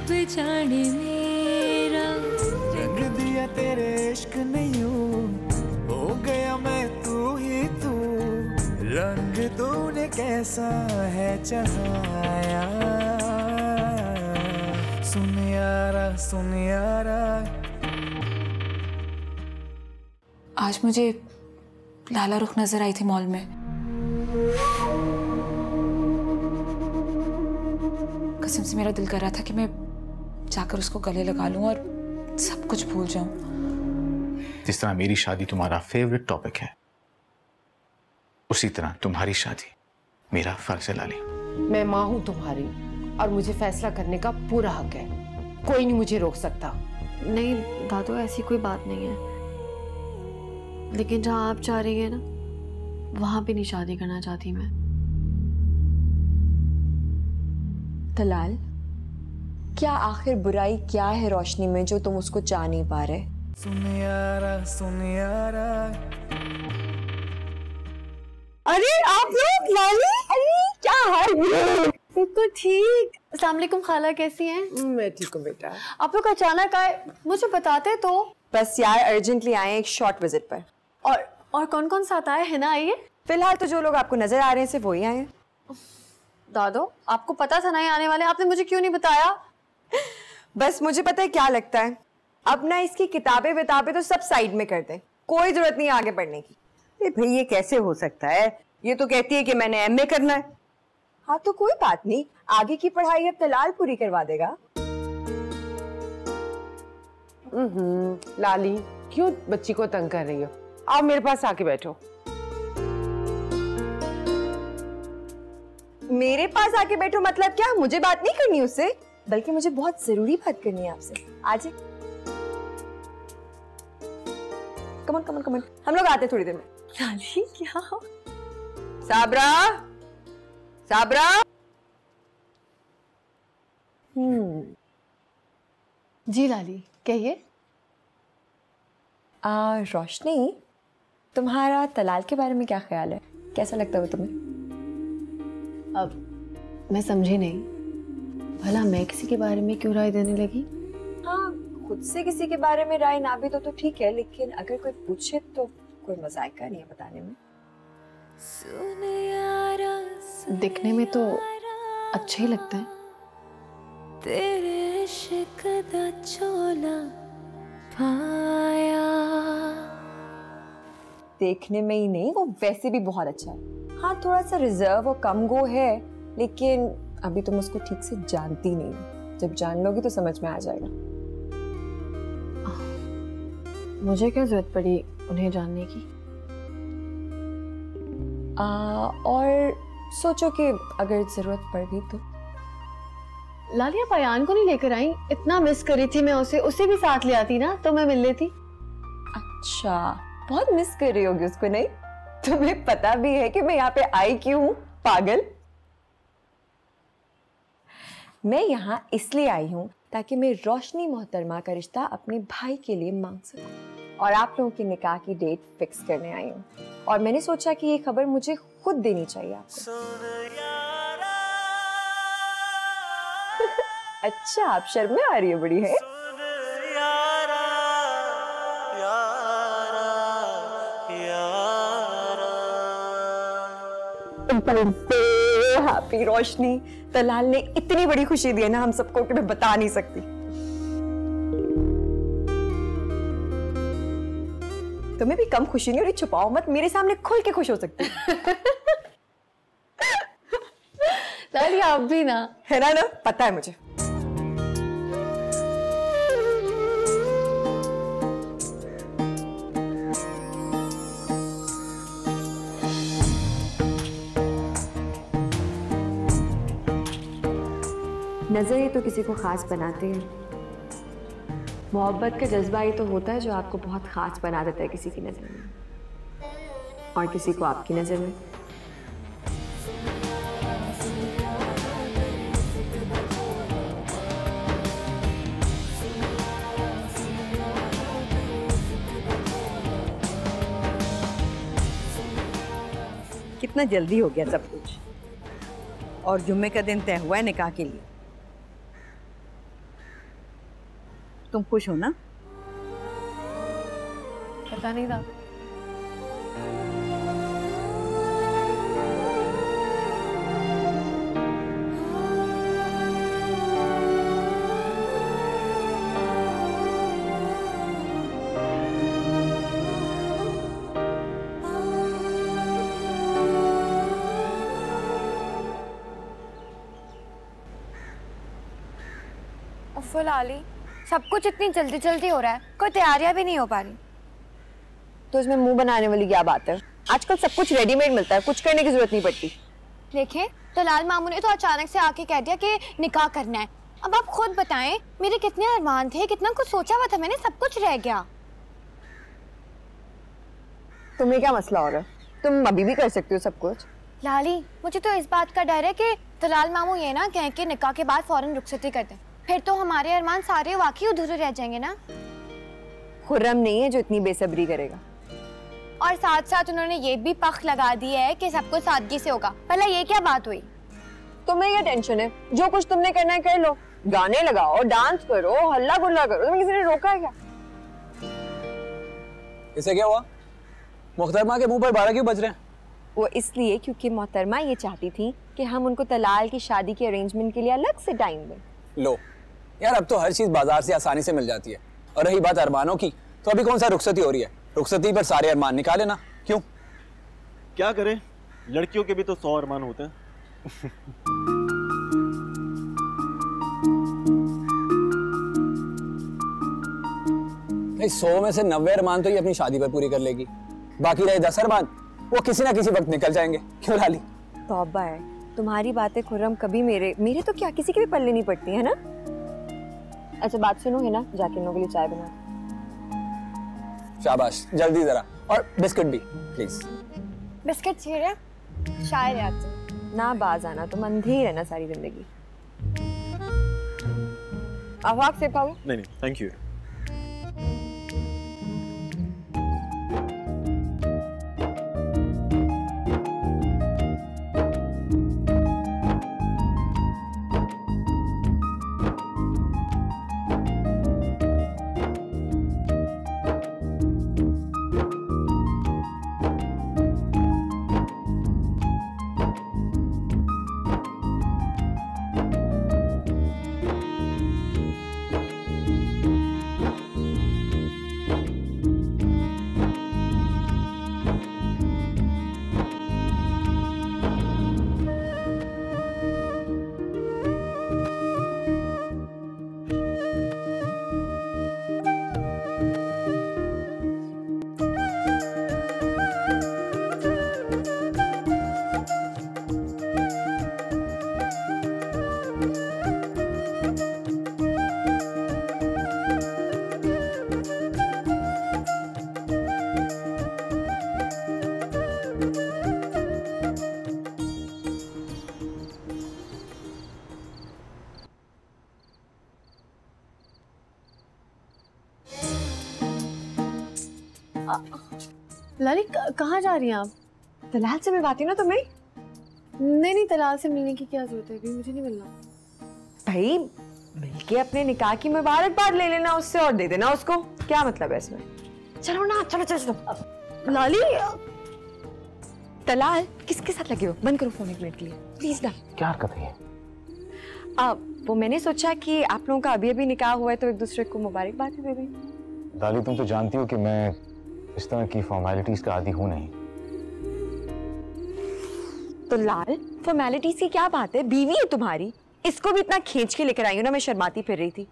रब जाने मेरा रंग दिया तेरे इश्क ने यूं, हो गया मैं तू ही तू, रंग तूने कैसा है चढ़ाया। सुन यारा। आज मुझे लाला रुख नजर आई थी मॉल में। कसम से मेरा दिल कर रहा था कि मैं जाकर उसको गले लगा लूं और सब कुछ भूल जाऊं। जिस तरह मेरी शादी तुम्हारा फेवरेट टॉपिक है, उसी तरह तुम्हारी शादी मेरा फर्ज है लाली। मैं माँ हूँ तुम्हारी और मुझे फैसला करने का पूरा हक है। कोई नहीं मुझे रोक सकता। नहीं दादू, ऐसी कोई बात नहीं है, लेकिन जहाँ आप चाह रही है ना, वहां पे नहीं शादी करना चाहती मैं। तलाल, क्या आखिर बुराई क्या है रोशनी में जो तुम उसको चाह नहीं पा रहे? सुन यारा। अरे आप लोग, लाली, अरे क्या हाल है? तो ठीक। अस्सलाम वालेकुम खाला, कैसी हैं? मैं ठीक हूँ बेटा। आप लोग अचानक आए, मुझे बताते तो। बस यार अर्जेंटली आए एक शॉर्ट विजिट पर। और कौन कौन साथ आए हैं ना? आइए। फिलहाल तो जो लोग आपको नजर आ रहे हैं सिर्फ वही आए हैं। दादो, आपको पता था ना ये आने वाले, आपने मुझे क्यों नहीं बताया? बस मुझे पता है क्या लगता है, अब ना इसकी किताबें विताबें तो सब साइड में कर दें, कोई जरूरत नहीं आगे बढ़ने की। भाई ये कैसे हो सकता है? ये तो कहती है कि मैंने एमए करना है। हाँ तो कोई बात नहीं, आगे की पढ़ाई अब तलाल पूरी करवा देगा। लाली, क्यों बच्ची को तंग कर रही हो? आओ मेरे पास आके बैठो। मेरे पास आके बैठो मतलब क्या? मुझे बात नहीं करनी उससे, बल्कि मुझे बहुत जरूरी बात करनी है आपसे। आज कमन कमन कमन, हम लोग आते थोड़ी देर में। लाली क्या? साबरा, साबरा। जी लाली, कहिए। रोशनी, तुम्हारा तलाल के बारे में क्या ख्याल है? कैसा लगता है वो तुम्हें? अब मैं समझी नहीं, भला मैं किसी के बारे में क्यों राय देने लगी? हाँ, खुद से किसी के बारे में राय ना भी तो ठीक है, लेकिन अगर कोई पूछे तो कोई मजाक नहीं है बताने में। दिखने में तो अच्छे ही लगते हैं। तेरे इश्क दा चोला पाया। देखने में ही नहीं, वो वैसे भी बहुत अच्छा है। हाँ, थोड़ा सा रिजर्व और कम गो है, लेकिन अभी तुम उसको ठीक से जानती नहीं। जब जान लोगी तो समझ में आ जाएगा। मुझे क्या जरूरत पड़ी उन्हें जानने की? और सोचो कि अगर जरूरत पड़ गई तो। लालिया, पयान को नहीं लेकर आई? इतना मिस करी थी मैं उसे भी साथ ले आती ना तो मैं मिल लेती। अच्छा, बहुत मिस कर रही होगी उसको, नहीं? तुम्हें पता भी है कि मैं यहाँ पे आई क्यों हूँ, पागल? मैं यहाँ इसलिए आई हूँ ताकि मैं रोशनी मोहतरमा का रिश्ता अपने भाई के लिए मांग सकूं, और आप लोगों के निकाह की डेट फिक्स करने आई हूँ। और मैंने सोचा कि ये खबर मुझे खुद देनी चाहिए आपको। अच्छा, आप शर्म में आ रही है बड़ी है? हैप्पी रोशनी, तलाल ने इतनी बड़ी खुशी दी है ना हम सबको कि मैं बता नहीं सकती। तुम्हें भी कम खुशी नहीं हो रही? छुपाओ मत, मेरे सामने खुल के खुश हो सकती लालिया, आप भी ना। है ना? पता है मुझे। नजर तो किसी को खास बनाते हैं। मोहब्बत का जज्बा ही तो होता है जो आपको बहुत खास बना देता है किसी की नजर में, और किसी को आपकी नजर में। कितना जल्दी हो गया सब कुछ, और जुम्मे का दिन तय हुआ है निकाह के लिए। तुम खुश हो ना? पता नहीं था। लाली, सब कुछ इतनी जल्दी जल्दी हो रहा है, कोई तैयारियां भी नहीं हो पा रही। तो इसमें मुंह बनाने वाली क्या बात है? आजकल सब कुछ रेडीमेड मिलता है, कुछ करने की जरूरत नहीं पड़ती। देखें, तलाल मामू ने तो अचानक से आके कह दिया कि निकाह करना है। अब आप खुद बताएं, मेरे कितने अरमान थे, कितना कुछ सोचा हुआ था मैंने, सब कुछ रह गया। तुम्हें क्या मसला हो रहा है? तुम अभी भी कर सकती हो सब कुछ। लाली, मुझे तो इस बात का डर है कि तलाल मामू ये ना कहें कि निकाह के बाद फौरन रुखसती कर दें, फिर तो हमारे अरमान सारे वाकई अधूरे रह जाएंगे ना। खुर्रम नहीं है जो इतनी बेसब्री करेगा। और साथ साथ उन्होंने ये भी पख लगा दी है कि सब कुछ सादगी से होगा। भला ये क्या बात हुई? तुम्हें क्या टेंशन है? जो कुछ तुमने करना है कर लो, गाने लगाओ, डांस करो, हल्ला गुल्ला करो। तुम्हें किसी ने रोका है क्या? इसे क्या हुआ? मुख्तरमा के मुंह पर 12 क्यों बज रहे हैं? वो इसलिए क्योंकि मोहतरमा ये चाहती थी कि हम उनको तलाल की शादी के अरेंजमेंट के लिए अलग से टाइम दें। लो यार, अब तो हर चीज बाजार से आसानी से मिल जाती है। और रही बात अरमानों की, तो अभी कौन सा रुखसती हो रही है? रुखसती पर सारे अरमान निकाले ना। क्यों? क्या करें, लड़कियों के भी तो 100 अरमान होते हैं। भाई 100 में से 90 अरमान तो ये अपनी शादी पर पूरी कर लेगी, बाकी रहे 10 अरमान वो किसी ना किसी वक्त निकल जाएंगे। क्यों लाली? तौबा है, तुम्हारी बातें खुर्रम कभी मेरे तो क्या किसी के भी पल्ले नहीं पड़ती है ना। अच्छा बात सुनोगे ना, जाके इन लोगों के लिए चाय बना। शाबाश, जल्दी जरा, और बिस्किट भी प्लीज। बिस्किट चाहिए? शायद आते ना बाज आना, तुम अंधे ही रहना सारी जिंदगी। आवाक से पाओ? नहीं, थैंक यू। लाली कहाँ जा रही हैं आप? तलाल से मिलवाती ना तुम्हें? नहीं, तलाल से मिलने की क्या जरूरत है, अभी मुझे नहीं मिलना। भाई मिलके अपने निकाह की मुबारकबाद ले लेना उससे और दे देना उसको। क्या मतलब है इसमें? चलो ना, चलो चलो चलो। लाली तलाल किसके साथ लगे हो? बंद करो फोन एक मिनट के लिए प्लीज ना। क्या हरकत है? वो मैंने सोचा कि आप लोगों का अभी अभी निकाह हुआ है तो एक दूसरे को मुबारकबाद दे दें। दाली, तुम तो जानती हो कि मैं इस तरह की फॉर्मेलिटीज का आदी हूं नहीं। तो लाल, फॉर्मेलिटीज की क्या बात है? बीवी है तुम्हारी, इसको भी इतना खींच के लेकर आई हूं ना, मैं शर्माती फिर रही थी।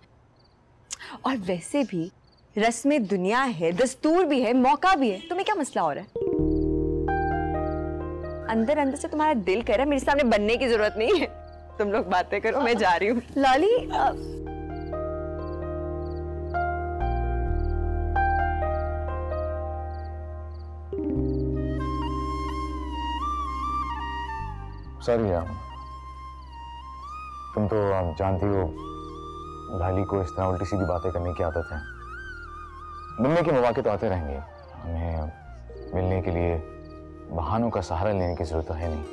और वैसे भी रस्म दुनिया है, दस्तूर भी है, मौका भी है, तुम्हें क्या मसला हो रहा है? अंदर अंदर से तुम्हारा दिल कर रहा है मेरे सामने बनने की जरूरत नहीं है। तुम लोग बातें करो, मैं जा रही हूँ। लाली सॉरी यार, तुम तो जानती हो लाली को इस तरह उल्टी सीधी बातें करने की आदत है। मिलने के मौके तो आते रहेंगे, हमें मिलने के लिए बहानों का सहारा लेने की जरूरत है नहीं।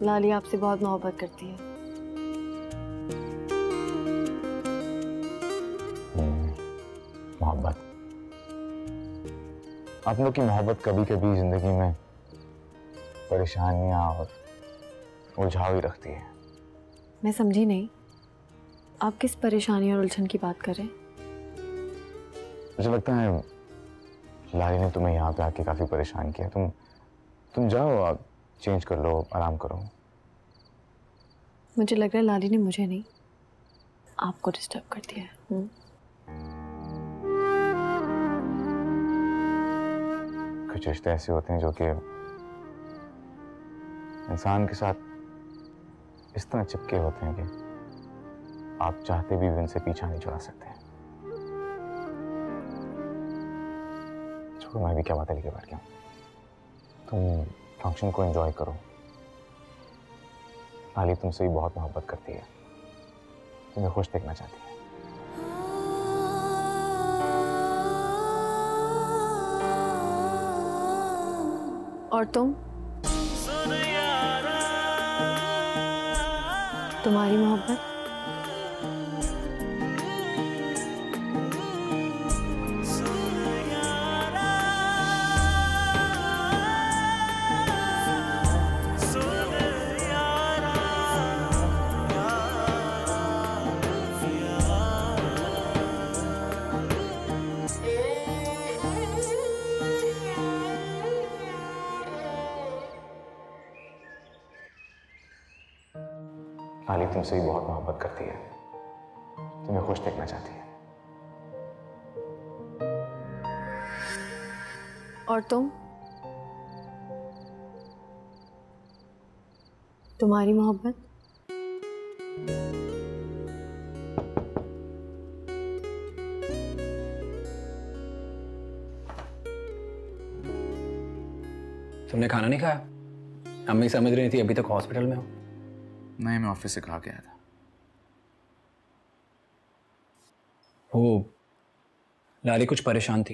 लाली आपसे बहुत मोहब्बत करती है। आप लोग की मोहब्बत कभी कभी जिंदगी में परेशानियां और उलझाव ही रखती है। मैं समझी नहीं, आप किस परेशानी और उलझन की बात कर रहे हैं? मुझे लगता है लाली ने तुम्हें यहाँ पे आके काफी परेशान किया। तुम जाओ, आप चेंज कर लो, आराम करो। मुझे लग रहा है लाली ने मुझे नहीं, आपको डिस्टर्ब कर दिया है। कुछ रिश्ते ऐसे होते हैं जो कि इंसान के साथ इस तरह चिपके होते हैं कि आप चाहते भी उनसे पीछा नहीं छुड़ा सकते। छोड़ो, मैं भी क्या बातें लेके बैठ गया। तुम फंक्शन को एंजॉय करो। लाली तुमसे भी बहुत मोहब्बत करती है, तुम्हें खुश देखना चाहती है। और तुम्हारी मोहब्बत? लाली तुमसे भी बहुत मोहब्बत करती है, तुम्हें खुश देखना चाहती है। और तुम्हारी मोहब्बत? तुमने खाना नहीं खाया? अम्मी समझ रही थी अभी तक हॉस्पिटल में हो। नहीं, मैं ऑफिस से खा के आया था। वो लाली कुछ परेशान थी।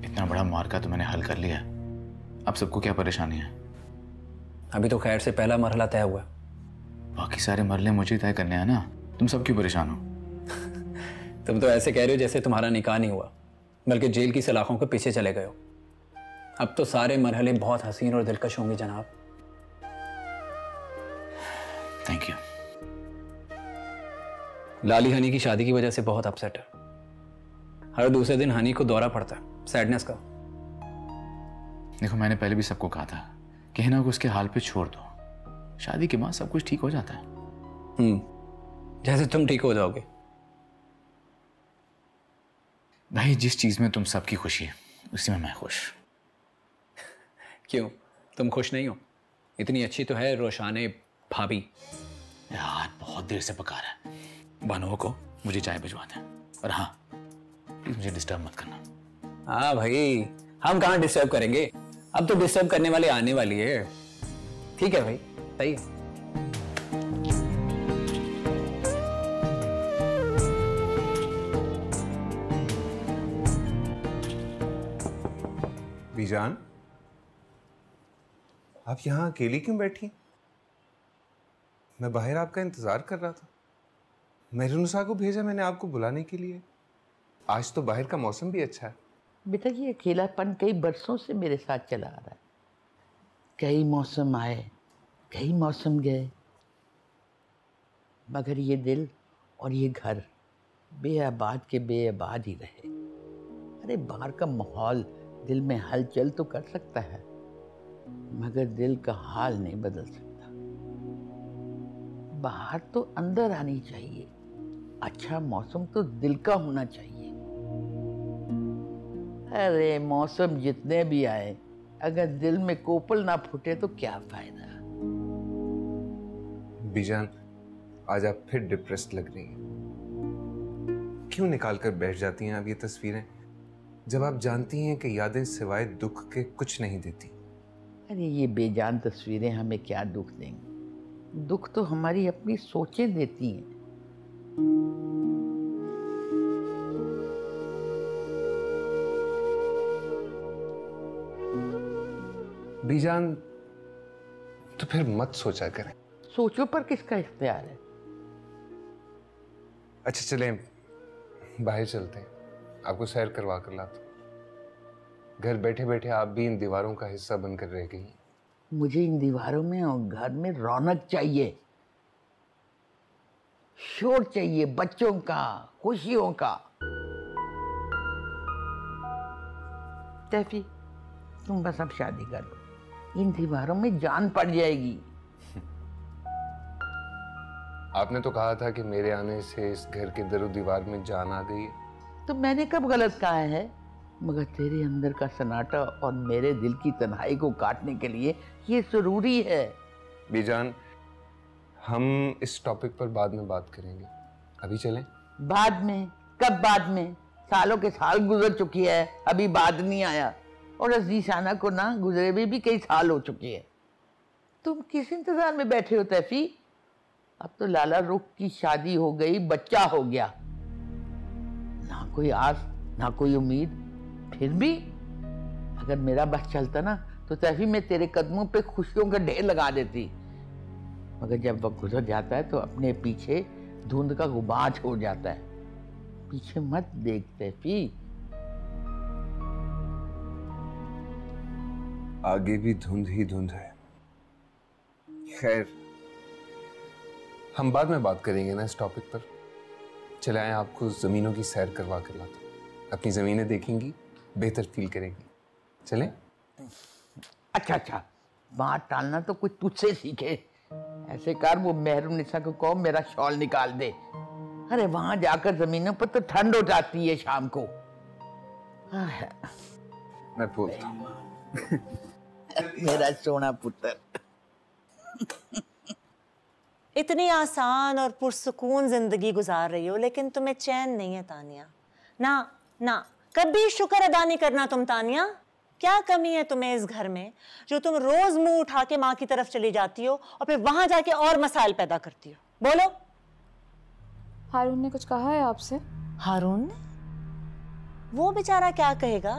इतना बड़ा मार्का तो मैंने हल कर लिया, अब सबको क्या परेशानी है? अभी तो खैर से पहला मरहला तय हुआ। बाकी सारे मरहले मुझे तय करने हैं ना, तुम सब क्यों परेशान हो? तुम तो ऐसे कह रहे हो जैसे तुम्हारा निकाह नहीं हुआ, बल्कि जेल की सलाखों के पीछे चले गए हो। अब तो सारे मरहले बहुत हसीन और दिलकश होंगे जनाब। Thank you. लाली हनी की शादी की वजह से बहुत अपसेट है। हर दूसरे दिन हनी को दौरा पड़ता है सैडनेस का। देखो, मैंने पहले भी सबको कहा था कि हिना को उसके हाल पे छोड़ दो, शादी के बाद सब कुछ ठीक हो जाता है। जैसे तुम ठीक हो जाओगे। भाई, जिस चीज में तुम सबकी खुशी है उसी में मैं खुश। क्यों, तुम खुश नहीं हो? इतनी अच्छी तो है रोशाने भाभी। यार, बहुत देर से पका रहा है। बानो को मुझे चाय भिजवा दें, और हाँ, प्लीज मुझे डिस्टर्ब मत करना। हाँ भाई, हम कहाँ डिस्टर्ब करेंगे, अब तो डिस्टर्ब करने वाली आने वाली है। ठीक है भाई, सही है। बीजान, आप यहाँ अकेली क्यों बैठी? मैं बाहर आपका इंतजार कर रहा था। मेहरुनिसा को भेजा मैंने आपको बुलाने के लिए। आज तो बाहर का मौसम भी अच्छा है। बेटा, ये अकेलापन कई बरसों से मेरे साथ चला आ रहा है। कई मौसम आए, कई मौसम गए, मगर ये दिल और ये घर बेआबाद के बेआबाद ही रहे। अरे, बाहर का माहौल दिल में हलचल तो कर सकता है, मगर दिल का हाल नहीं बदल सकता। बाहर तो अंदर आनी चाहिए, अच्छा मौसम तो दिल का होना चाहिए। अरे, मौसम जितने भी आए, अगर दिल में कोपल ना फूटे तो क्या फायदा। बीजान, आज आप फिर डिप्रेस्ड लग रही हैं। क्यों निकाल कर बैठ जाती हैं आप ये तस्वीरें, जब आप जानती हैं कि यादें सिवाय दुख के कुछ नहीं देती? अरे, ये बेजान तस्वीरें हमें क्या दुख देंगी? दुख तो हमारी अपनी सोचें देती हैं। बीजान, तो फिर मत सोचा करें। सोचो पर किसका इख्तियार है? अच्छा, चलें बाहर चलते हैं। आपको सैर करवा कर लाता। घर बैठे बैठे आप भी इन दीवारों का हिस्सा बनकर रह गई। मुझे इन दीवारों में और घर में रौनक चाहिए, शोर चाहिए, बच्चों का, खुशियों का। तैफी, तुम बस अब शादी कर लो, इन दीवारों में जान पड़ जाएगी। आपने तो कहा था कि मेरे आने से इस घर के दरो दीवार में जान आ गई है। तो मैंने कब गलत कहा है? मगर तेरे अंदर का सन्नाटा और मेरे दिल की तन्हाई को काटने के लिए ये जरूरी है। बीजान, हम इस टॉपिक पर बाद में बात करेंगे, अभी चलें? बाद में? कब बाद में? सालों के साल गुजर चुकी है, अभी बाद नहीं आया। और अजीशाना को ना गुजरे भी कई साल हो चुके हैं। तुम किस इंतजार में बैठे हो तैफी? अब तो लाला रुख की शादी हो गई, बच्चा हो गया, ना कोई आस ना कोई उम्मीद। फिर भी अगर मेरा बस चलता ना तो तैफी मैं तेरे कदमों पे खुशियों का ढेर लगा देती। मगर जब वक्त गुजर जाता है तो अपने पीछे धुंध का गुबार छोड़ जाता है। पीछे मत देख तैफी। आगे भी धुंध ही धुंध है। खैर, हम बाद में बात करेंगे ना इस टॉपिक पर। चले आए, आपको जमीनों की सैर करवा कर लाता हूं। अपनी जमीनें देखेंगी, बेहतर फील करेंगी। चलें? अच्छा, बात टालना तो कुछ तुझसे सीखे। ऐसे कर, वो मेहरुनिसा को कहो मेरा शॉल निकाल दे। अरे वहां जाकर जमीनों पर तो ठंड हो जाती है शाम को। मैं बोलता हूं। मेरा सोना पुत्र। इतनी आसान और पुरसुकून जिंदगी गुजार रही हो, लेकिन तुम्हें चैन नहीं है तानिया। ना ना, कभी शुक्र अदा नहीं करना तुम तानिया। क्या कमी है तुम्हें इस घर में जो तुम रोज मुंह उठा के माँ की तरफ चली जाती हो और फिर वहां जाके और मसाइल पैदा करती हो? बोलो। हारून ने कुछ कहा है आपसे? हारून ने? वो बेचारा क्या कहेगा,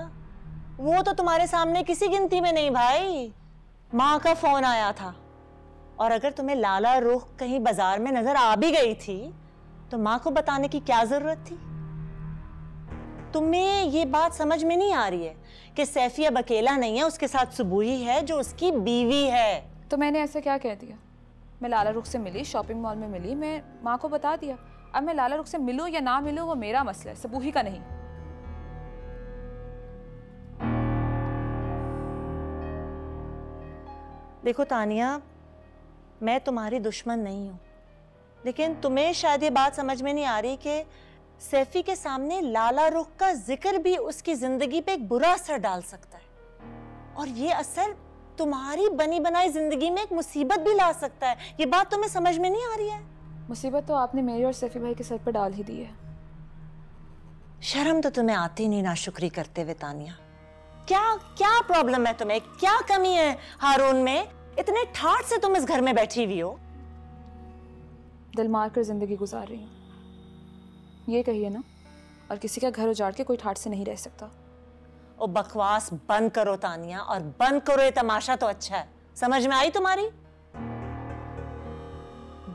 वो तो तुम्हारे सामने किसी गिनती में नहीं भाई। माँ का फोन आया था, और अगर तुम्हें लाला रुख कहीं बाजार में नजर आ भी गई थी तो माँ को बताने की क्या जरूरत थी? तुम्हें ये बात समझ में नहीं आ रही है कि सैफी अब अकेला नहीं है, उसके साथ सुबूही है जो उसकी बीवी है। तो मैंने ऐसे क्या कह दिया? मैं लाला रुख से मिली, शॉपिंग मॉल में मिली, मैं माँ को बता दिया। अब मैं लाला रुख से मिलूं या ना मिलूं वो मेरा मसला है, सबूही का नहीं। देखो तानिया, मैं तुम्हारी दुश्मन नहीं हूं, लेकिन तुम्हें शायद ये बात समझ में नहीं आ रही कि सैफी के सामने लाला रुख का जिक्र भी उसकी जिंदगी पे एक बुरा असर डाल सकता है, और ये असर तुम्हारी बनी बनाई जिंदगी में एक मुसीबत भी ला सकता है। ये बात तुम्हें समझ में नहीं आ रही है? मुसीबत तो आपने मेरी और सैफी भाई के सर पर डाल ही दी है। शर्म तो तुम्हें आती नहीं नाशुक्री करते हुए तानिया। क्या क्या प्रॉब्लम है तुम्हें? क्या कमी है हारून में? इतने ठाठ से तुम इस घर में बैठी हुई हो। दिल मार कर जिंदगी गुजार रही हूँ, ये कहिए ना। और किसी का घर उजाड़ के कोई ठाठ से नहीं रह सकता। ओ बकवास बंद करो तानिया, और बंद करो ये तमाशा तो अच्छा है। समझ में आई तुम्हारी?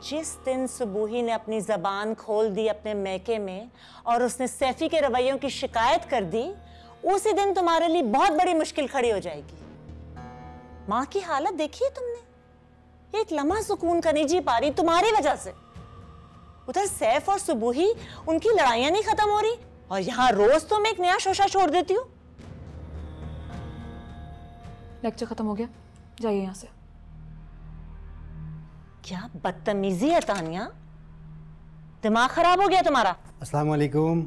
जिस दिन सुबूही ने अपनी जबान खोल दी अपने मैके में और उसने सैफी के रवैयों की शिकायत कर दी, उसी दिन तुम्हारे लिए बहुत बड़ी मुश्किल खड़ी हो जाएगी। माँ की हालत देखी है तुमने? एक लम्हा सुकून का नहीं जी पा रही तुम्हारी वजह से। उधर सैफ और सुबूही, उनकी लड़ाइयां नहीं खत्म हो रही, और यहाँ रोज तुम एक नया शोशा छोड़ देती हो। लेक्चर खत्म हो गया, जाइए यहाँ से। क्या बदतमीजी है तानिया, दिमाग खराब हो गया तुम्हारा। अस्सलाम वालेकुम,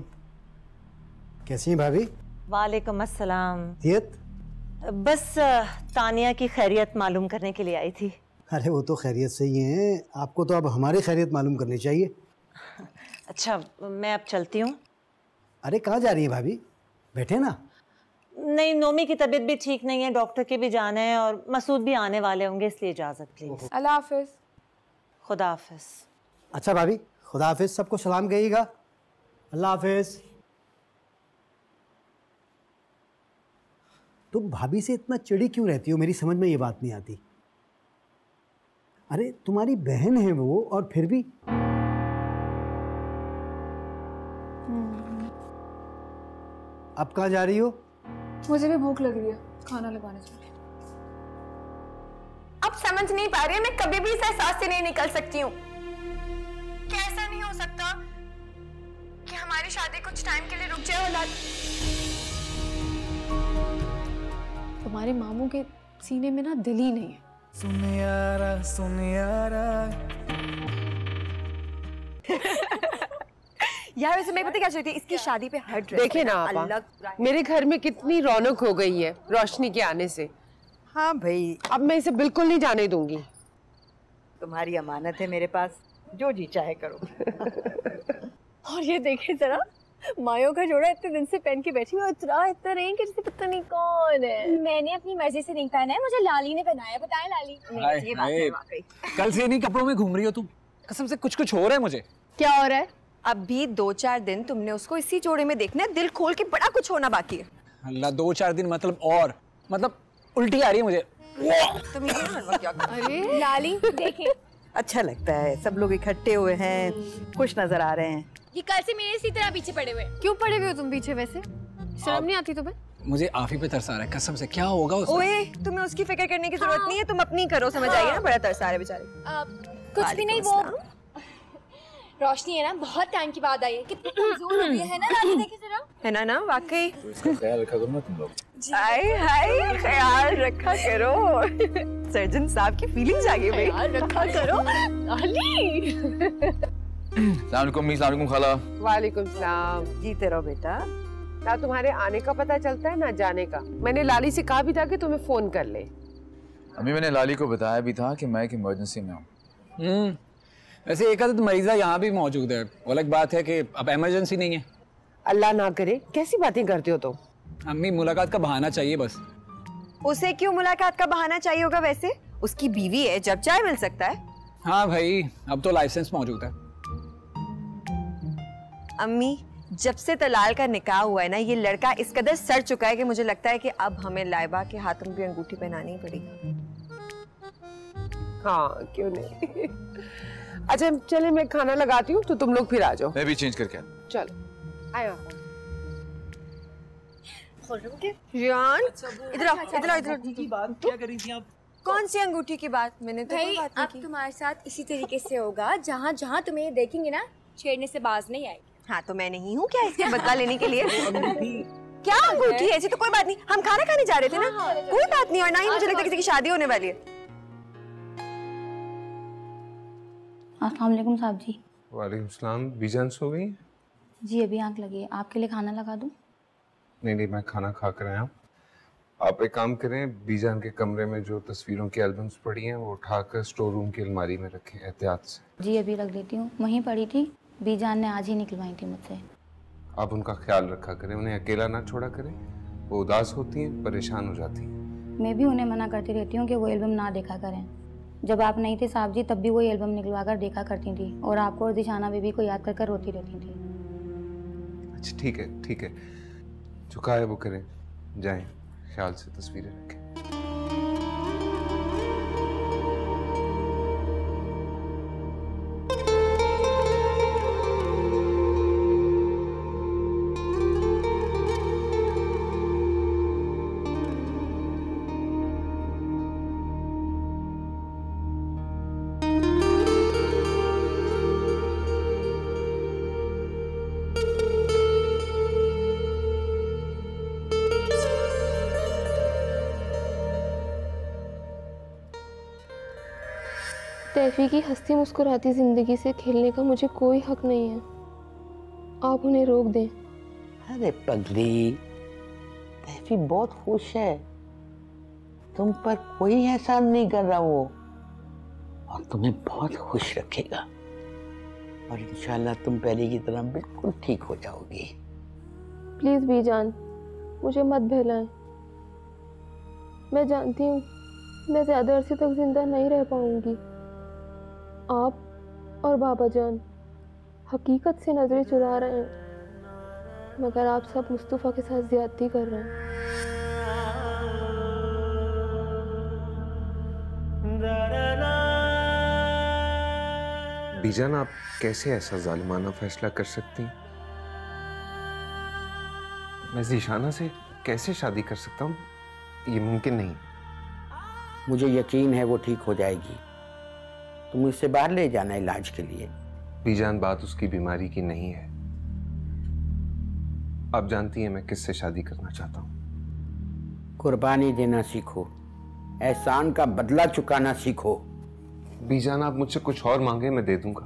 कैसी हैं भाभी? वालेकुम अस्सलाम। खैरियत? बस तानिया की खैरियत मालूम करने के लिए आई थी। अरे वो तो खैरियत से ही हैं, आपको तो अब हमारी खैरियत मालूम करनी चाहिए। अच्छा, मैं अब चलती हूँ। अरे कहाँ जा रही हैं भाभी? बैठे ना। नहीं, नोमी की तबीयत भी ठीक नहीं है, डॉक्टर के भी जाना है, और मसूद भी आने वाले होंगे, इसलिए इजाजत प्लीज। अल्लाह हाफिज। खुदा हाफिज। अच्छा भाभी, खुदा हाफिज, सबको सलाम कहिएगा। अल्लाह हाफिज। तुम भाभी से इतना चिड़ी क्यों रहती हो? मेरी समझ में ये बात नहीं आती। अरे तुम्हारी बहन है वो, और फिर भी अब कहाँ जा रही हो? मुझे भी भूख लग रही है, खाना लगाने जा रही हूँ। अब समझ नहीं पा रही है, मैं कभी भी इस एहसास से नहीं निकल सकती हूँ। क्या ऐसा नहीं हो सकता कि हमारी शादी कुछ टाइम के लिए रुक जाए? औलाद, तुम्हारे मामू के सीने में ना दिल ही नहीं है। सुन यारा यार वैसे मैं पता क्या चाहती थी, इसकी शादी पे हर ड्रेस देखे ना आप, मेरे घर में कितनी रौनक हो गई है रोशनी के आने से। हाँ भाई, अब मैं इसे बिल्कुल नहीं जाने दूंगी। तुम्हारी अमानत है मेरे पास, जो जी चाहे करो। और ये देखे जरा, मायो का जोड़ा इतने दिन से पहन के बैठी हुई, इतना नहीं कि जैसे पता नहीं कौन है। मैंने अपनी मर्जी से नहीं पहना है, मुझे लाली ने पहनाया। बताएं लाली। ये बात है वाकई। कल से इन्हीं कपड़ों में घूम रही हो तुम, कसम से कुछ हो रहा है मुझे। क्या हो रहा है? अभी 2-4 दिन तुमने उसको इसी जोड़े में देखना है, दिल खोल के बड़ा कुछ होना बाकी है। अल्लाह 2-4 दिन मतलब उल्टी आ रही है मुझे। तुम ये ना क्या कर? अरे लाली देखे, अच्छा लगता है, सब लोग इकट्ठे हुए हैं, खुश नजर आ रहे हैं। ये कल से मेरे इसी तरह पीछे पड़े हुए। क्यों पड़े हुए हो तुम पीछे? वैसे शर्म नहीं आती तुम्हें? मुझे आफी पे तरस आ रहा है कसम से। क्या होगा उसमें? ओए, तुम्हें उसकी फिक्र करने की जरूरत नहीं है, तुम अपनी करो, समझ आई ना? बड़ा तरस आ रहा है बेचारे। कुछ भी नहीं, वो रोशनी है ना, बहुत टाइम की बाद आई है, कितनी कमजोर हो गई है ना लाली, देखे जरा। है ना वाकई। तो इसका ख्याल रखा करो ना तुम लोग। हाय ख्याल रखा करो। सर्जन साहब की फीलिंग्स आ गई भाई। ख्याल रखा करो लाली। सलाम खाला। वालेकुम सलाम। जीते रहो बेटा। ना तुम्हारे आने का पता चलता है ना जाने का। मैंने लाली से कहा भी था कि तुम्हें फोन कर ले। अभी मैंने लाली को बताया भी था कि मैं एक इमरजेंसी में हूँ। वैसे एक आध मरीजा यहाँ भी मौजूद है, वो अलग बात है कि अब इमरजेंसी नहीं है। अल्लाह ना करे, कैसी बातें करते हो तुम? अम्मी मुलाकात का बहाना चाहिए बस। उसे क्यों मुलाकात का बहाना चाहिए होगा? वैसे उसकी बीवी है, जब चाहे मिल सकता है। हाँ भाई, अब तो लाइसेंस मौजूद है। अम्मी, जब से तलाल का निकाह हुआ है ना, ये लड़का इस कदर सड़ चुका है कि मुझे लगता है कि अब हमें लाइबा के हाथ में भी अंगूठी पहनानी पड़ेगी। हाँ क्यों नहीं। अच्छा चले, मैं खाना लगाती हूँ तो तुम लोग फिर आ जाओ। मैं भी चेंज करके आता। चलो आया। रियान, इधर आओ, इधर आओ, इधर। की बात क्या करी थी आप? कौन सी अंगूठी की बात? मैंने तो कोई बात नहीं की। तुम्हारे साथ इसी तरीके से होगा, जहाँ जहाँ तुम्हें देखेंगे ना, छेड़ने से बाज नहीं आएगी। हाँ तो मैं नहीं हूँ क्या इसके बदला लेने के लिए? क्या अंगूठी? ऐसी तो कोई बात नहीं, हम खाना खाने जा रहे थे ना, कोई बात नहीं। और ना ही मुझे लगता किसी की शादी होने वाली है। अस्सलाम वालेकुम साहब जी। वालेकुम सलाम। बीजान सो गई? जी अभी आंख लगी है, आपके लिए खाना लगा दूं? नहीं, मैं खाना खा कर आया हूँ। आप एक काम करें, बीजान के कमरे में जो तस्वीरों की एल्बम्स पड़ी हैं वो उठाकर स्टोर रूम की अलमारी में रखें एहतियात से। जी अभी रख देती हूँ, वहीं पड़ी थी, बीजान ने आज ही निकलवाई थी मुझसे। आप उनका ख्याल रखा करें, उन्हें अकेला ना छोड़ा करें, वो उदास होती हैं, परेशान हो जाती हैं। मैं भी उन्हें मना करती रहती हूँ कि वो एल्बम ना देखा करें। जब आप नहीं थे साहब जी, तब भी वही एल्बम निकलवा कर देखा करती थी और आपको और दिशाना बीबी को याद कर रोती रहती थी। अच्छा ठीक है, जो कहा है वो करें, जाएं, ख्याल से तस्वीरें रखें। तैफी की हंसती मुस्कुराती जिंदगी से खेलने का मुझे कोई हक नहीं है, आप उन्हें रोक दें। अरे पगली, तैफी बहुत खुश है, तुम पर कोई एहसान नहीं कर रहा वो, और तुम्हें बहुत खुश रखेगा और इंशाल्लाह तुम पहले की तरह बिल्कुल ठीक हो जाओगी। प्लीज बीजान, मुझे मत बहलाएं। मैं जानती हूँ मैं ज्यादा अरसे तक जिंदा नहीं रह पाऊंगी। आप और बाबा जान हकीकत से नजरें चुरा रहे हैं, मगर आप सब मुस्तफ़ा के साथ ज्यादती कर रहे हैं। बीजान, आप कैसे ऐसा जालिमाना फैसला कर सकती हैं? मैं ज़ीशाना से कैसे शादी कर सकता हूँ? ये मुमकिन नहीं। मुझे यकीन है वो ठीक हो जाएगी। तुम उसे बाहर ले जाना इलाज के लिए। बीजान, बात उसकी बीमारी की नहीं है। आप जानती हैं मैं किससे शादी करना चाहता हूँ। कुर्बानी देना सीखो, एहसान का बदला चुकाना सीखो। बीजान, आप मुझसे कुछ और मांगे मैं दे दूंगा,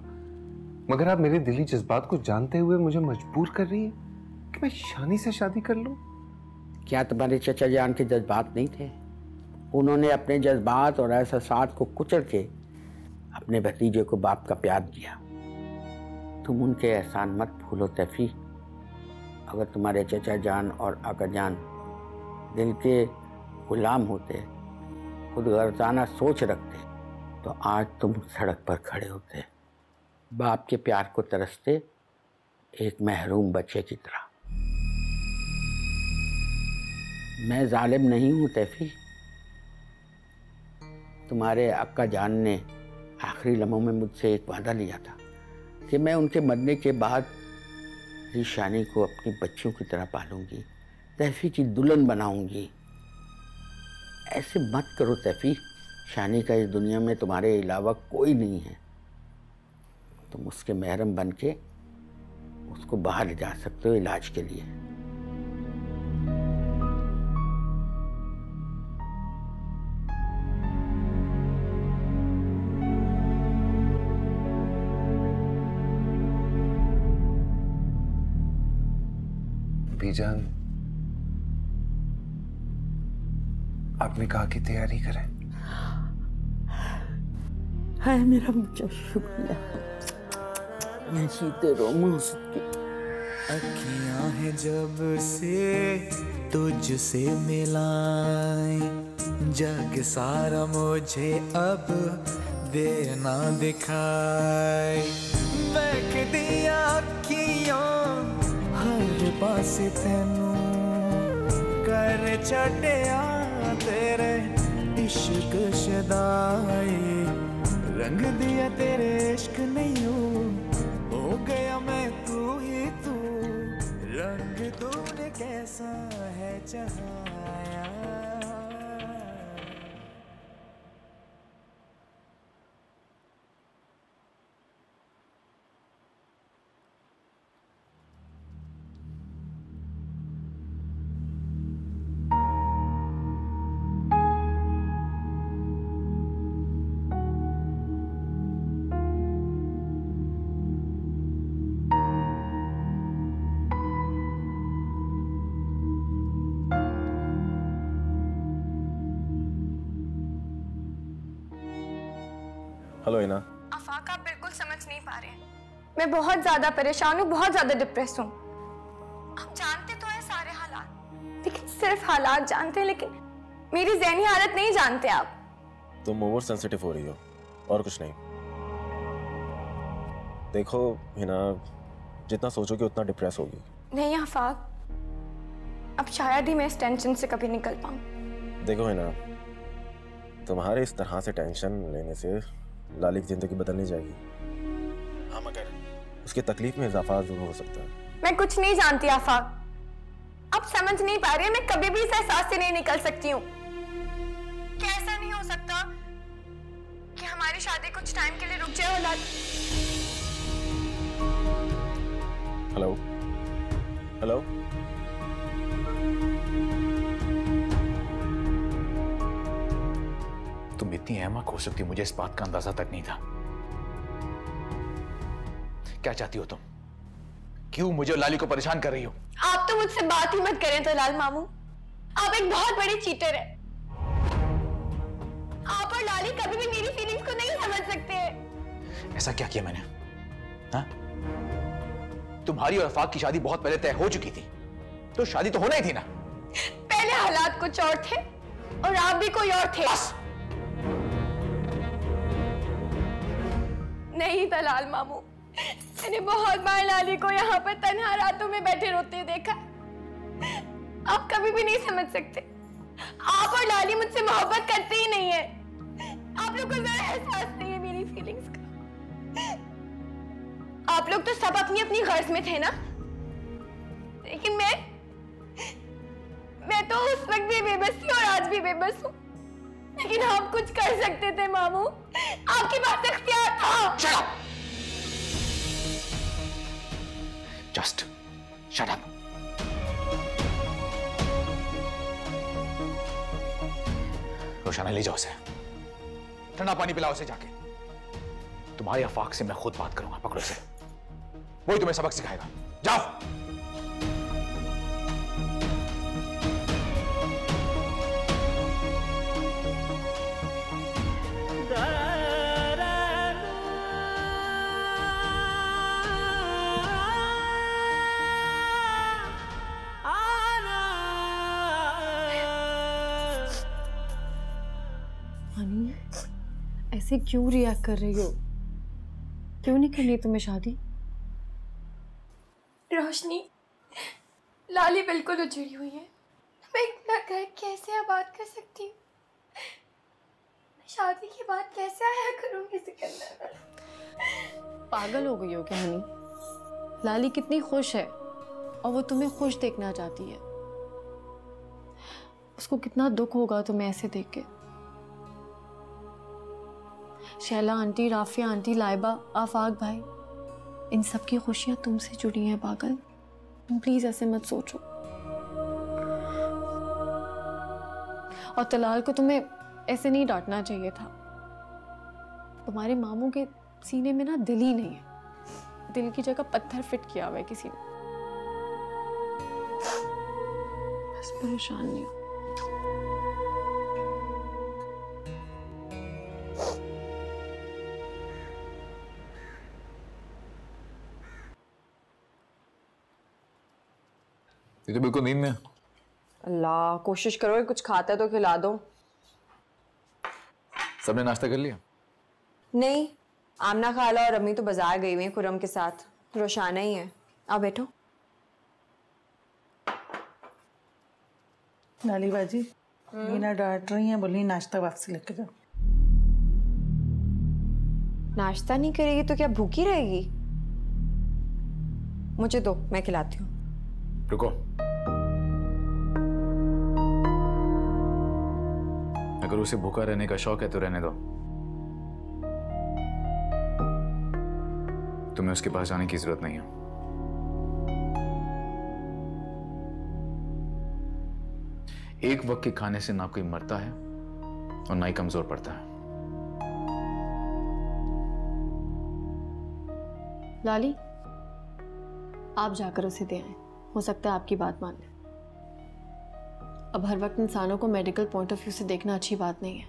मगर आप मेरे दिली जज्बात को जानते हुए मुझे मजबूर कर रही हैं कि मैं शानी से शादी कर लूं। क्या तुम्हारे चचा जान के जज्बात नहीं थे? उन्होंने अपने जज्बात और एहसासात को कुचल के अपने भतीजे को बाप का प्यार दिया। तुम उनके एहसान मत भूलो तैफी। अगर तुम्हारे चचा जान और आका जान दिल के गुलाम होते, खुद गर्जाना सोच रखते, तो आज तुम सड़क पर खड़े होते, बाप के प्यार को तरसते, एक महरूम बच्चे की तरह। मैं जालिम नहीं हूं तैफी। तुम्हारे अक्का जान ने आखिरी लम्हों में मुझसे एक वादा लिया था कि मैं उनके मरने के बाद ज़ीशानी को अपनी बच्चियों की तरह पालूंगी, तैफी की दुल्हन बनाऊंगी। ऐसे मत करो तैफी। शानी का इस दुनिया में तुम्हारे अलावा कोई नहीं है। तुम उसके महरम बन के उसको बाहर ले जा सकते हो इलाज के लिए। बीजान, आप निकाह की तैयारी करें। हाय मेरा बच्चा, शुक्रिया। मैं जीते रहूं उसकी। अखियां हैं जब से तुझसे मिलाए, जग सारा मुझे अब देना दिखाए। बैठ दिया अखियां हर पासे तेनू कर छड़िया तेरे इश्क शदाई। रंग दिया तेरे इश्क नहीं हो गया मैं तू ही तू। रंग तूने कैसा है चढ़ाया। हेलो इना। आफाक, आप बिल्कुल समझ नहीं पा रहे हैं। मैं बहुत ज्यादा परेशान हूँ, बहुत ज्यादा डिप्रेस हूँ। आप जानते तो है सारे हालात, लेकिन सिर्फ हालात जानते हैं, लेकिन मेरी ज़हनी हालत नहीं जानते आप। तुम ओवर सेंसिटिव हो रही हो और कुछ नहीं। देखो हिना, जितना सोचोगे उतना डिप्रेस होगी। नहीं आफाक, अब शायद ही मैं इस टेंशन से कभी निकल पाऊँ। देखो हिना, तुम्हारे इस तरह से टेंशन लेने से लाली की जिंदगी बदल नहीं जाएगी। हाँ, मगर उसकी तकलीफ में इजाफा जरूर हो सकता है। मैं कुछ नहीं जानती आफाक, आप समझ नहीं पा रहे। मैं कभी भी इस एहसास से नहीं निकल सकती हूँ। क्या ऐसा नहीं हो सकता कि हमारी शादी कुछ टाइम के लिए रुक जाए? हेलो हेलो, तुम इतनी अहमक हो सकती, मुझे इस बात का अंदाजा तक नहीं था। क्या चाहती हो तुम? क्यों मुझे और लाली को परेशान कर रही हो? आप तो मुझसे बात ही मत करें तलाल मामू। आप एक बहुत बड़े चीटर हैं। आप और लाली कभी भी मेरी फीलिंग्स को नहीं समझ सकते। ऐसा क्या किया मैंने? हाँ? तुम्हारी और आफाक की शादी बहुत पहले तय हो चुकी थी, तो शादी तो होना ही थी ना। पहले हालात कुछ और थे और आप भी कोई और थे। नहीं तलाल मामू, मैंने बहुत बार लाली को यहाँ पर तन्हा रातों में बैठे रोते देखा। आप कभी भी नहीं समझ सकते। आप और लाली मुझसे मोहब्बत करते ही नहीं है। आप लोग को जरा एहसास नहीं है मेरी फीलिंग्स का। आप लोग तो सब अपनी अपनी गर्ज में थे ना, लेकिन मैं तो उस वक्त भी बेबस थी और आज भी बेबस हूँ, लेकिन आप कुछ कर सकते थे मामू, आपके पास इख्तियार था। Shut up! Just shut up. रोशाना ले जाओ उसे, ठंडा पानी पिलाओ उसे जाके। तुम्हारी अफाक से मैं खुद बात करूंगा, पकड़ो उसे, वही तुम्हें सबक सिखाएगा। जाओ। ऐसे क्यों रिएक्ट कर रही हो? क्यों नहीं करनी तुम्हें शादी? रोशनी, लाली बिल्कुल उजड़ी हुई है। मैं इतना घर कैसे आबाद कर सकती हूँ? मैं शादी के बाद कैसे आया करूँगी सिकंदर? पागल हो गई हो क्या हनी? लाली कितनी खुश है और वो तुम्हें खुश देखना चाहती है। उसको कितना दुख होगा तुम्हें ऐसे देख के। शैला आंटी, राफिया आंटी, लाइबा, आफाक भाई, इन सब की खुशियां तुमसे जुड़ी हैं पागल। तुम प्लीज ऐसे मत सोचो। और तलाल को तुम्हें ऐसे नहीं डांटना चाहिए था। तुम्हारे मामू के सीने में ना दिल ही नहीं है, दिल की जगह पत्थर फिट किया हुआ है किसी ने। बस परेशान नहीं हो। ये तो बिल्कुल नींद में। अल्लाह, कोशिश करो कुछ खाता है तो खिला दो। सबने नाश्ता कर लिया? नहीं, आमना खाला और अम्मी तो बाजार गई हुई हैं खुरम के साथ। रोशाना ही है। आओ बैठो। लाली बाजी मीना डांट रही हैं, बोली नाश्ता वापसी लेके जाओ। नाश्ता नहीं करेगी तो क्या भूखी रहेगी? मुझे दो, मैं खिलाती हूँ। रुको, अगर उसे भूखा रहने का शौक है तो रहने दो। तुम्हें उसके पास जाने की जरूरत नहीं है। एक वक्त के खाने से ना कोई मरता है और ना ही कमजोर पड़ता है। लाली, आप जाकर उसे दे आए, हो सकता है आपकी बात मान ले। अब हर वक्त इंसानों को मेडिकल पॉइंट ऑफ व्यू से देखना अच्छी बात नहीं है।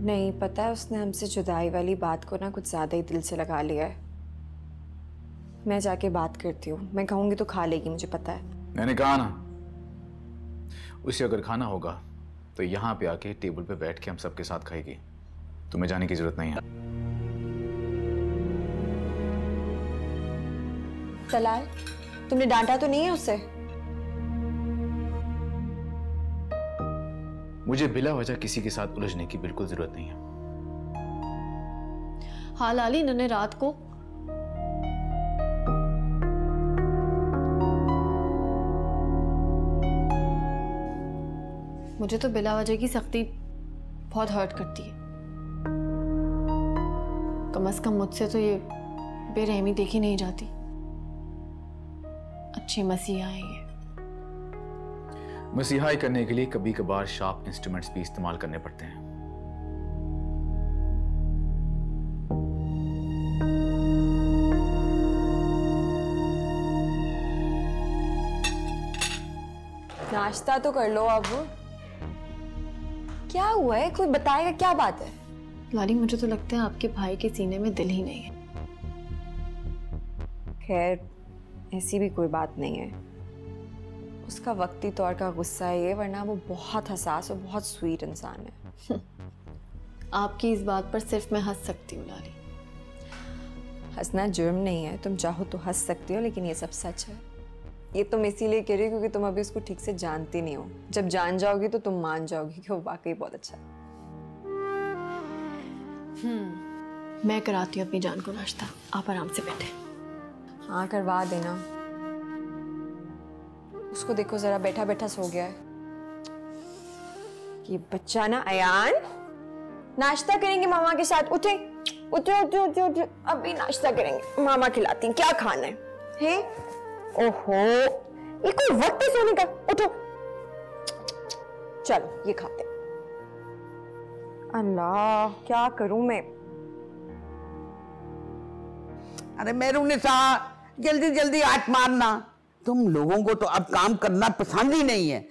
नहीं, पता है उसने हमसे जुदाई वाली बात को ना कुछ ज्यादा ही दिल से लगा लिया है। मैं जाके बात करती हूँ, मैं कहूंगी तो खा लेगी, मुझे पता है। मैंने कहा ना, उसे अगर खाना होगा तो यहाँ पे आके टेबल पे बैठ के हम सबके साथ खाएगी। तुम्हें जाने की जरूरत नहीं है। तलाल, तुमने डांटा तो नहीं है उसे? मुझे बिला वजह किसी के साथ उलझने की बिल्कुल जरूरत नहीं है। हाँ लाली, इन्होंने रात को मुझे तो बिला वजह की सख्ती बहुत हर्ट करती है। कम से कम मुझसे तो ये बेरहमी देखी नहीं जाती। अच्छे मसीहा है ये। मसीहाई करने के लिए कभी कभार शार्प इंस्ट्रूमेंट्स भी इस्तेमाल करने पड़ते हैं। नाश्ता तो कर लो अब। क्या हुआ है, कोई बताएगा क्या बात है? लाली, मुझे तो लगता है आपके भाई के सीने में दिल ही नहीं है। खैर, ऐसी भी कोई बात नहीं है। उसका वक्ती तौर का गुस्सा है ये, वरना वो बहुत हसास और बहुत स्वीट इंसान है। आपकी इस बात पर सिर्फ मैं हंस सकती हूँ लाली। हंसना जुर्म नहीं है, तुम चाहो तो हंस सकती हो, लेकिन ये सब सच है। ये तुम इसीलिए कह रही हो क्योंकि तुम अभी उसको ठीक से जानती नहीं हो। जब जान जाओगी तो तुम मान जाओगी कि वो वाकई बहुत अच्छा है। मैं कराती हूँ अपनी जान को नाश्ता, आप आराम से बैठे। हाँ करवा देना। उसको देखो जरा, बैठा बैठा सो गया है। ये बच्चा ना अयान, नाश्ता करेंगे मामा के साथ। उठे उठे उठे उठे उठे, अभी नाश्ता करेंगे, मामा खिलाती हैं। क्या खाना है? ओहो, ये कोई वक्त है सोने का? उठो, चलो ये खाते। अल्लाह, क्या करूं मैं? अरे मेरुनिसा, जल्दी जल्दी हाथ मारना। तुम लोगों को तो अब काम करना पसंद ही नहीं है।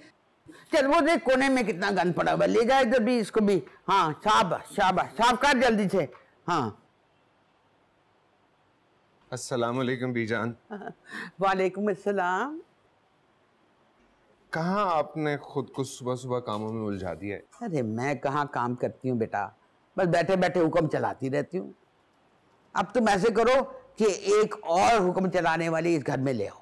चल वो देख कोने में कितना गंद पड़ा हुआ, ले जाए इधर भी इसको भी। हाँ शाबाश शाबाश, साफ कर जल्दी से। हाँ अस्सलाम वालेकुम बीजान। वालेकुम अस्सलाम। कहाँ आपने खुद को सुबह सुबह कामों में उलझा दिया है? अरे मैं कहाँ काम करती हूँ बेटा, बस बैठे बैठे हुक्म चलाती रहती हूँ। अब तुम ऐसे करो कि एक और हुक्म चलाने वाली इस घर में ले आओ।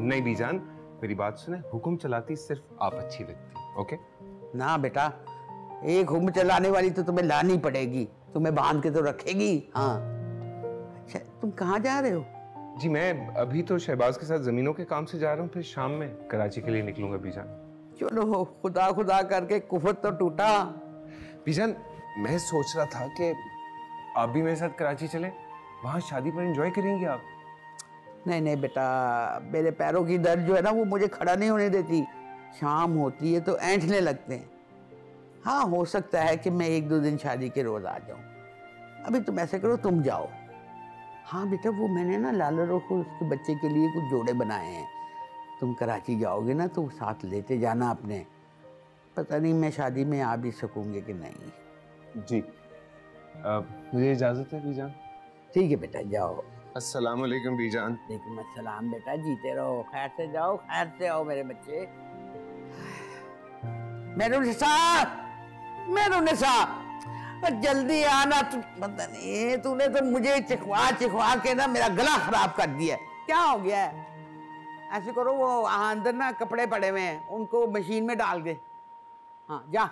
नहीं बीजान, मेरी बात सुने, हुक्म चलाती सिर्फ आप अच्छी लगती है। ओके ना बेटा, एक हुक्म चलाने वाली तो तुम्हें लानी पड़ेगी, तुम्हें बांध के तो रखेगी। हाँ अच्छा, तुम कहाँ जा रहे हो? जी मैं अभी तो शहबाज के साथ जमीनों के काम से जा रहा हूँ, फिर शाम में कराची के लिए निकलूंगा बीजान। चलो खुदा खुदा करके कुफर तो टूटा। बीजान मैं सोच रहा था कि आप भी मेरे साथ कराची चलें, वहाँ शादी पर एंजॉय करेंगे आप। नहीं नहीं बेटा, मेरे पैरों की दर्द जो है ना वो मुझे खड़ा नहीं होने देती। शाम होती है तो ऐंठने लगते हैं। हाँ हो सकता है कि मैं एक दो दिन शादी के रोज आ जाऊं। अभी तुम ऐसे करो, तुम जाओ। हाँ बेटा, वो मैंने ना लालरो को उसके बच्चे के लिए कुछ जोड़े बनाए हैं। तुम कराची जाओगे ना तो साथ लेते जाना अपने। पता नहीं मैं शादी में आ भी सकूंगी कि नहीं। जी मुझे इजाजत है बीजान। ठीक है बेटा, जाओ। अस्सलाम वालेकुम बीजान। वालेकुम अस्सलाम बेटा, जीते रहो, खैर से जाओ, खैर से आओ मेरे बच्चे। मेरुनिसा, जल्दी आना। पता नहीं तूने तो मुझे चिखवा चिखवा के ना मेरा गला खराब कर दिया। क्या हो गया है? ऐसे करो, वो अंदर ना कपड़े पड़े हुए हैं, उनको मशीन में डाल दे। हाँ जा।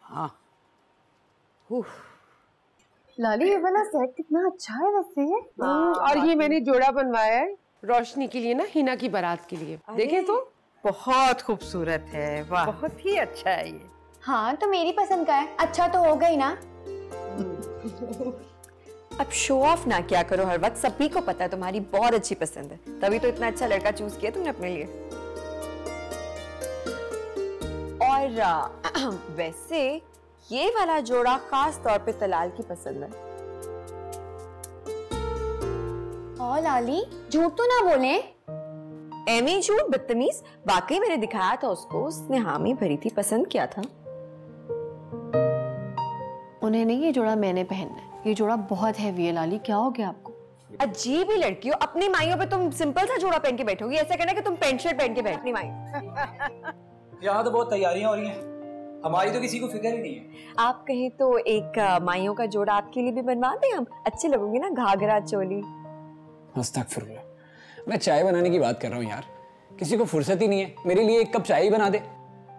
हाँ लाली, ये वाला सेट कितना अच्छा है वैसे। और ये मैंने जोड़ा बनवाया है रोशनी के लिए ना, हिना की बारात के लिए। देखे तो बहुत खूबसूरत है, वाह बहुत ही अच्छा है ये। हाँ तो मेरी पसंद का है, अच्छा तो होगा ही ना। अब शो ऑफ ना क्या करो हर वक्त, सभी को पता है तुम्हारी बहुत अच्छी पसंद है, तभी तो इतना अच्छा लड़का चूज किया तुमने अपने लिए। और वैसे ये वाला जोड़ा खास तौर पे तलाल की पसंद है। और लाली, झूठ तो ना बोले। एमी झूठ, बदतमीज। वाकई मैंने दिखाया था उसको, उसने हामी भरी थी, पसंद किया था। उन्हें नहीं, ये जोड़ा मैंने पहनना है। ये जोड़ा बहुत हैवी है लाली, क्या हो गया आपको? अजीब ही लड़की हो, अपनी माइयों पे तुम सिंपल सा जोड़ा पहन के बैठोगी, ऐसा कहना कि तुम पेंट शर्ट पहन के बैठ। अपनी माई यहाँ तो बहुत तैयारियां हो रही हैं, हमारी तो किसी को फिक्र ही नहीं है। आप कहें तो एक माइयों का जोड़ा आपके लिए भी बनवा दें हम, अच्छी लगोगी ना, घाघरा चोली। अस्तगफुरुल्लाह, मैं चाय बनाने की बात कर रहा हूँ यार, किसी को फुर्सत ही नहीं है, मेरे लिए एक कप चाय ही बना दे।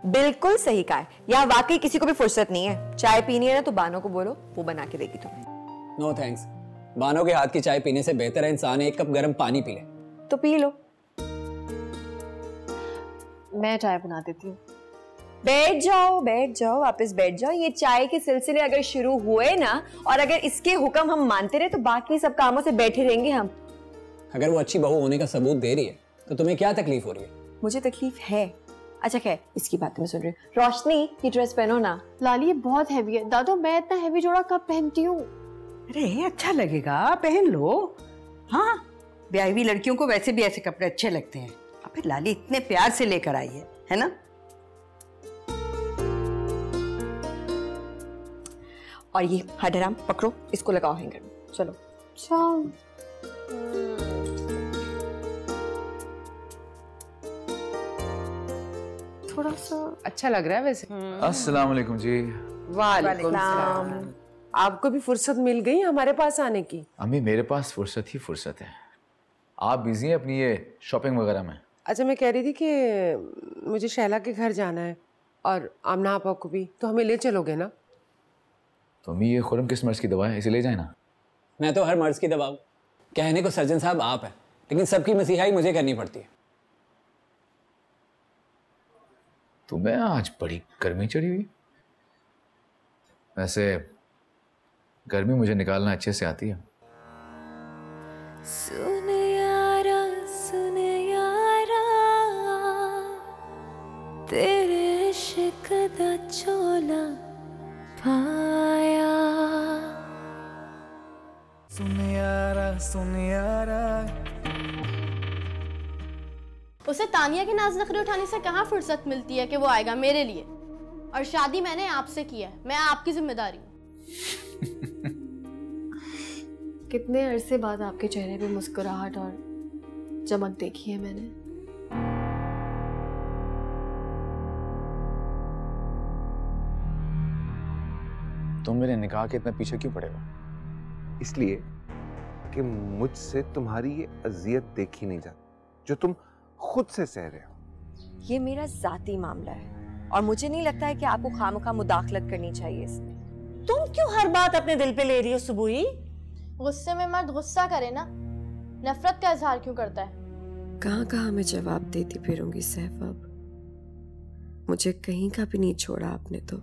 बिल्कुल सही कहा है, यहाँ वाकई किसी को भी फुर्सत नहीं है। चाय पीनी है ना तो बानो को बोलो, वो बना के देगी तुम्हें। नो थैंक्स, बानो के हाथ की चाय पीने से बेहतर है इंसान एक कप गर्म पानी पी ले। तो पी लो। मैं चाय बना देती हूँ। बैठ जाओ, वापस बैठ जाओ। ये चाय के सिलसिले अगर शुरू हुए ना, और अगर इसके हुक्म हम मानते रहे तो बाकी सब कामों से बैठे रहेंगे हम। अगर वो अच्छी बहू होने का सबूत दे रही है तो तुम्हें क्या तकलीफ हो रही है? मुझे तकलीफ है। अच्छा खैर, इसकी बात मैं सुन रही हूँ। रोशनी, ये ड्रेस पहनो ना। लाली ये बहुत हैवी है। दादू मैं इतना हैवी जोड़ा कब पहनती हूँ? अरे अच्छा लगेगा, पहन लो। हाँ, ब्याही हुई लड़कियों को वैसे भी ऐसे कपड़े अच्छे लगते हैं। अबे लाली इतने प्यार से लेकर आई है ना? और ये हडराम पकड़ो, इसको लगाओ हैंगर में। चलो थोड़ा सा अच्छा लग रहा है वैसे। अस्सलाम वालेकुम जी। वालेकुम सलाम। आपको भी फुर्सत मिल गई हमारे पास आने की? अम्मी मेरे पास फुर्सत ही फुर्सत है। आप बिजी हैं अपनी ये शॉपिंग वगैरह में? अच्छा मैं कह रही थी कि मुझे शैला के घर जाना है और आमना आपा को भी, तो हमें ले चलोगे ना? तो अम्मी ये खुरम किस मर्ज की दवा है, इसे ले जाए ना। मैं तो हर मर्ज की दवा हूं। कहने को सर्जन साहब आप हैं, लेकिन सबकी मसीहाई मुझे करनी पड़ती है। तुम्हें आज बड़ी गर्मी चढ़ी हुई। वैसे गर्मी मुझे निकालना अच्छे से आती है। सुन यारा तेरे इश्क दा चोला पाया। सुन यारा उसे तानिया के नाज नखरे उठाने से कहाँ फुर्सत मिलती है कि वो आएगा मेरे लिए। और शादी मैंने आपसे की है, मैं आपकी जिम्मेदारी हूँ। कितने अरसे बाद आपके चेहरे पे मुस्कुराहट और चमक देखी है मैंने। तुम मेरे निकाह के इतना पीछे क्यों पड़े हो? इसलिए कि मुझसे तुम्हारी ये अजियत देखी नहीं जाती जो तुम खुद से सह रहे हो। ये मेरा जाती मामला है और मुझे नहीं लगता है कि आपको खामखा मुदाखलत करनी चाहिए इसमें। तुम क्यों हर बात अपने दिल पे ले रही हो सुबुही? गुस्से में मर्द गुस्सा करे ना, नफरत का इजहार क्यों करता है? कहाँ मैं जवाब देती फिरूंगी सैफ। अब मुझे कहीं का भी नहीं छोड़ा आपने तो।